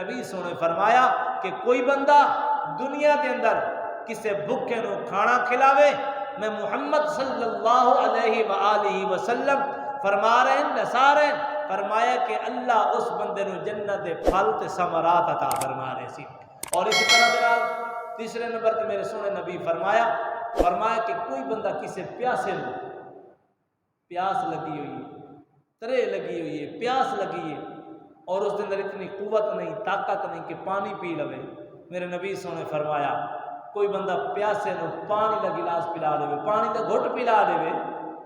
نبی سونے فرمایا کہ کوئی بندہ دنیا کے اندر کسے بھوکے نو کھانا کھلاوے، میں محمد صلی اللہ علیہ وآلہ وسلم فرما رہے ہیں نثار ہیں، فرمایا کہ اللہ اس بندے نو جنت دے پھل تے ثمرات عطا فرما رہے سی۔ اور اسی طرح تیسرے نمبر تے میرے سونے نبی فرمایا کہ کوئی بندہ کسے پیاسے نو، پیاس لگی ہوئی ہے، ترے لگی ہوئی ہے، پیاس لگی ہے، اور اس کے اندر اتنی قوت نہیں، طاقت نہیں کہ پانی پی لوے، میرے نبی سونے فرمایا کوئی بندہ پیاسے نو پانی کا گلاس پلا لے، پانی کا گھٹ پلا لے،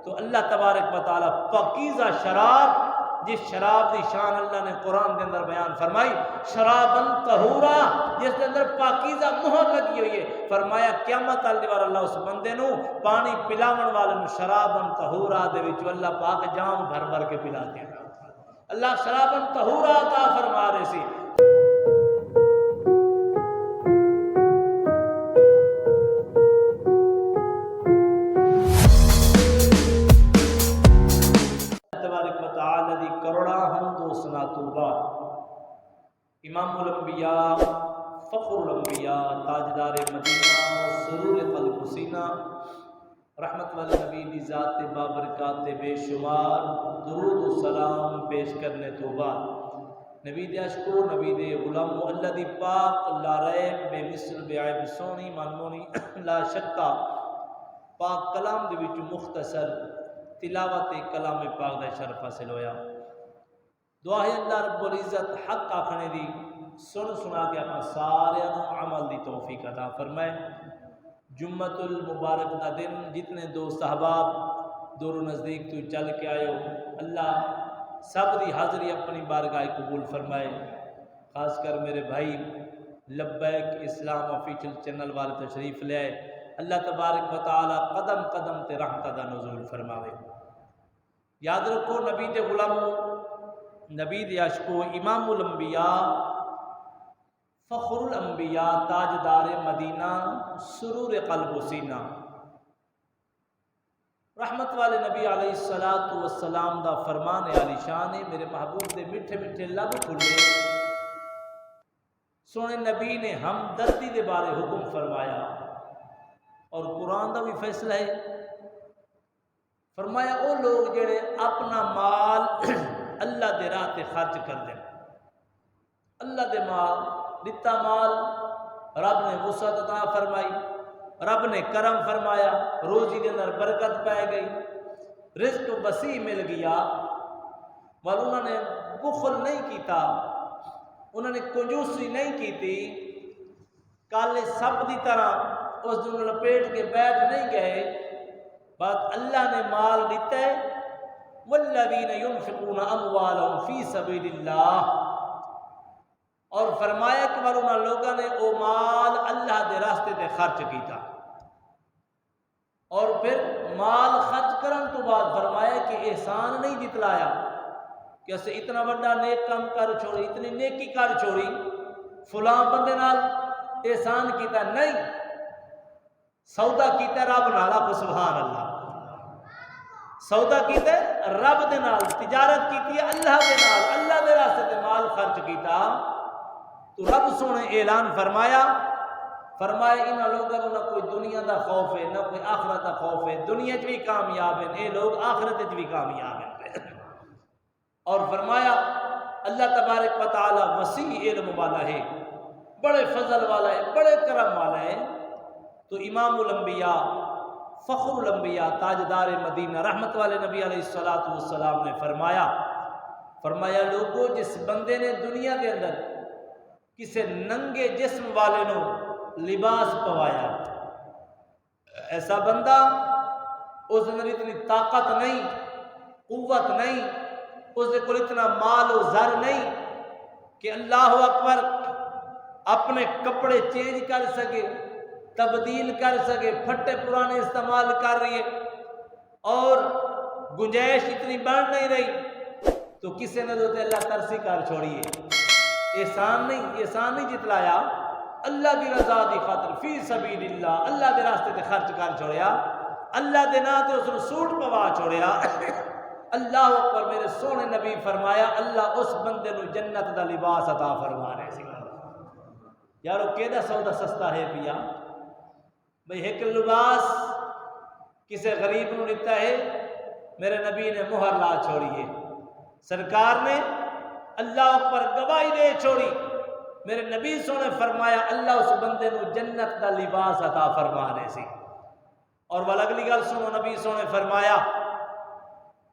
تو اللہ تبارک و تعالی پاکیزہ شراب، جس شراب دی شان اللہ نے قرآن کے اندر بیان فرمائی، شرابن طہورا، جس کے اندر پاکیزہ مہر لگی ہوئی ہے، فرمایا قیامت والے دن اللہ اس بندے نو پانی پلاون والے نو شرابن طہورا دے وچ اللہ پاک جام بھر بھر کے پلا دے گا۔ اللہ شرابن طہورا عطا فرما رہے سی۔ امام الانبیاء، فخر الانبیاء، تاجدار مدینہ، سرور قلب و سینہ، رحمت والے نبی دی ذات بابرکات بے شمار، درود و سلام پیش کرنے تو بعد نبی دے عشقو، نبی دے غلام اللہ دی پاک لا ریب بے مثل بے عیب سونی منمونی لا شکا پاک کلام دے وچ مختصر تلاوت کلام پاک دا شرف حاصل ہویا۔ دعا ہے اللہ رب العزت حق آکھنے دی سن سنا کے اپنا سارے عمل دی توفیق عطا فرمائے۔ جمعۃ المبارک دا دن جتنے دوست احباب دور و نزدیک تو چل کے آئے ہو، اللہ سب دی حاضری اپنی بارگاہ قبول فرمائے۔ خاص کر میرے بھائی لبیک اسلام آفیشل چینل والے تشریف لے آئے، اللہ تبارک و تعالی قدم قدم تے رحمت دا نزول فرماوے۔ یاد رکھو نبی دے غلاموں، نبی دے عشقو، امام الانبیاء، فخر الانبیاء، تاجدار مدینہ، سرور قلب و سینہ، رحمت والے نبی علیہ السلام دا فرمان عالی شان ہے، میرے محبوب دے میٹھے میٹھے لب کھلے، سونے نبی نے ہمدردی دے بارے حکم فرمایا، اور قرآن دا بھی فیصلہ ہے، فرمایا او لوگ جڑے اپنا مال اللہ دے راہ تے خرچ کر دیں، اللہ دے مال دتا مال، رب نے وسعت عطا فرمائی، رب نے کرم فرمایا، روزی کے اندر برکت پائے گئی، رزق وسیع مل گیا، اور انہوں نے بخل نہیں کیتا، انہوں نے کنجوسی نہیں کیتی، کالے سب دی طرح اس دن لپیٹ کے بیٹھ نہیں گئے، بات اللہ نے مال دیتا ہے، والذین ينفقون اموالهم فی سبیل اللہ، اور فرمایا کہ انہوں لوگوں نے وہ مال اللہ دے راستے تے خرچ کیتا، اور پھر مال خرچ کرن تو بعد فرمایا کہ احسان نہیں جتلایا کہ اسے اتنا بڑا نیک کام کر چھوڑی، اتنی نیکی کر چھوڑی، فلاں بندے نال احسان کیتا، نہیں، سودا کیتا رب نالا کو، سبحان اللہ، سودا کیتا رب دے نال، تجارت کیتی اللہ دے نال، اللہ دے راستے تے مال خرچ کیتا، تو رب سونے اعلان فرمایا انہاں لوگوں کو نہ کوئی دنیا دا خوف ہے، نہ کوئی آخرت دا خوف ہے، دنیا چ بھی کامیاب ہیں اے لوگ، آخرت چ بھی کامیاب ہیں، اور فرمایا اللہ تبارک و تعالی وسیع علم والا ہے، بڑے فضل والا ہے، بڑے کرم والا ہے۔ تو امام الانبیاء، فخر الانبیاء، تاجدار مدینہ، رحمت والے نبی علیہ السلام نے فرمایا لوگوں، جس بندے نے دنیا کے اندر کسے ننگے جسم والے نو لباس پوایا، ایسا بندہ، اس اندر اتنی طاقت نہیں، قوت نہیں، اس کے کول اتنا مال و زر نہیں کہ اللہ اکبر اپنے کپڑے چینج کر سکے، تبدیل کر سکے، پھٹے پرانے استعمال کر رہی ہے، اور گنجائش اتنی بڑھ نہیں رہی، تو کسی نے تو اللہ ترسی کر چھوڑی ہے، احسان نہیں جتلایا، اللہ دی رضا دی خاطر فی سبیل اللہ، اللہ دے راستے تے خرچ کر چھوڑیا، اللہ دے نا تے اس نے سوٹ پوا چھوڑیا، اللہ اکبر، میرے سونے نبی فرمایا اللہ اس بندے نو جنت دا لباس عطا فرما رہے سی۔ یارو کیدا سودا سستا ہے پیا بھئی ایک لباس کسے غریب نو دیتا ہے میرے نبی نے مہر لا چھوڑی ہے سرکار نے اللہ پر گواہی دے چھوڑی میرے نبی سونے فرمایا اللہ اس بندے نو جنت دا لباس عطا فرمانے سی اور ول اگلی گل سنو نبی سونے فرمایا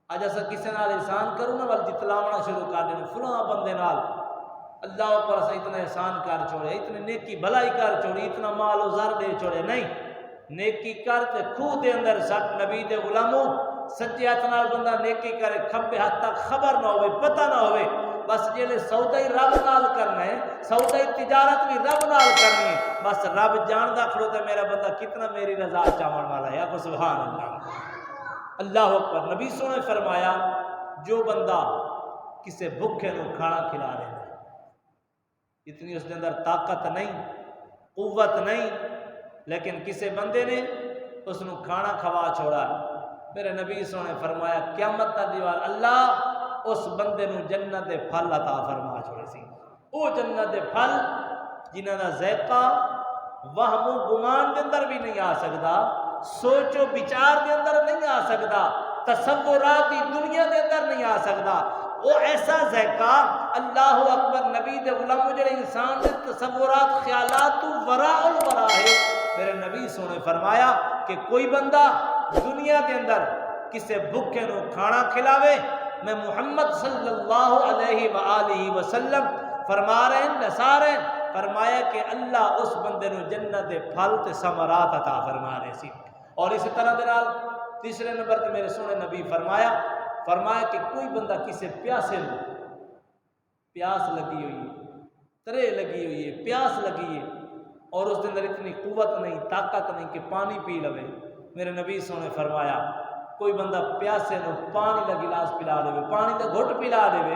اج اسا کسے نال احسان کروں نا ول جتلاونا شروع کر دین فلاں بندے نال اللہ پر اسا اتنا احسان کر چھوڑے اتنی نیکی بھلائی کر چھوڑی اتنا مال و زر دے چھوڑے نہیں نیکی کر تے خوہ دے اندر سٹ نبی دے غلاموں سجے ہاتھ نال بندہ نیکی کرے کھبے ہاتھ تک خبر نہ ہوئے پتہ نہ ہوئے بس جیلے سودا ہی رب نال کرنا ہے سودا ہی تجارت بھی رب نال کرنی ہے بس رب جاندا کھڑوتا میرا بندہ کتنا میری رضا چاہن والا ہے آپ سبحان اللہ اللہ اکبر نبی سونے فرمایا جو بندہ کسے بھوکے نو کھانا کھلا رہے ہیں اتنی اس کے اندر طاقت نہیں قوت نہیں لیکن کسے بندے نے اس نو کھانا کھوا چھوڑا میرے نبی سونے فرمایا قیامت تا دیوار اللہ اس بندے نو جنت دے پھل عطا فرما چھوڑے سی او جنت دے پھل جنہاں دا ذائقہ وہم و گمان دے اندر بھی نہیں آ سکدا سوچ و بچار دے اندر نہیں آ سکدا تصوراتی دنیا دے اندر نہیں آ سکدا وہ ایسا ذائقہ اللہ اکبر نبی دے غلاموں جڑے انسان دے تصورات خیالات تو وراء الورا ہے میرے نبی سونے فرمایا کہ کوئی بندہ دنیا دے اندر کسے بھوکے نو کھانا کھلاوے میں محمد صلی اللہ علیہ وآلہ وسلم فرما رہے ہیں نسا رہے ہیں فرمایا کہ اللہ اس بندے نو جنت دے پھل تے ثمرات عطا فرما رہے سی اور اسی طرح دے نال تیسرے نمبر تے میرے سونے نبی فرمایا کہ کوئی بندہ کسے پیاسے نو پیاس لگی ہوئی ہے ترے لگی ہوئی ہے پیاس لگی ہے اور اس کے اندر اتنی قوت نہیں طاقت نہیں کہ پانی پی لوے میرے نبی سونے فرمایا کوئی بندہ پیاسے نو پانی دا گلاس پلا دے پانی دا گھٹ پلا دے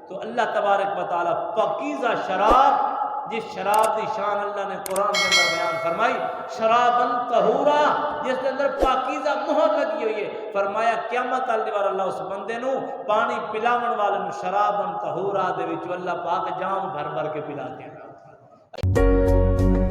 تو اللہ تبارک و تعالی پاکیزہ شراب جس شراب دی شان اللہ نے قرآن کے اندر بیان فرمائی شرابن طہورا جس کے اندر پاکیزہ مہر لگی ہوئی ہے فرمایا قیامت اللہ اللہ اس بندے نو پانی پلاون والے نو شرابن طہورا دے وچ اللہ پاک جام بھر بھر کے پلا کے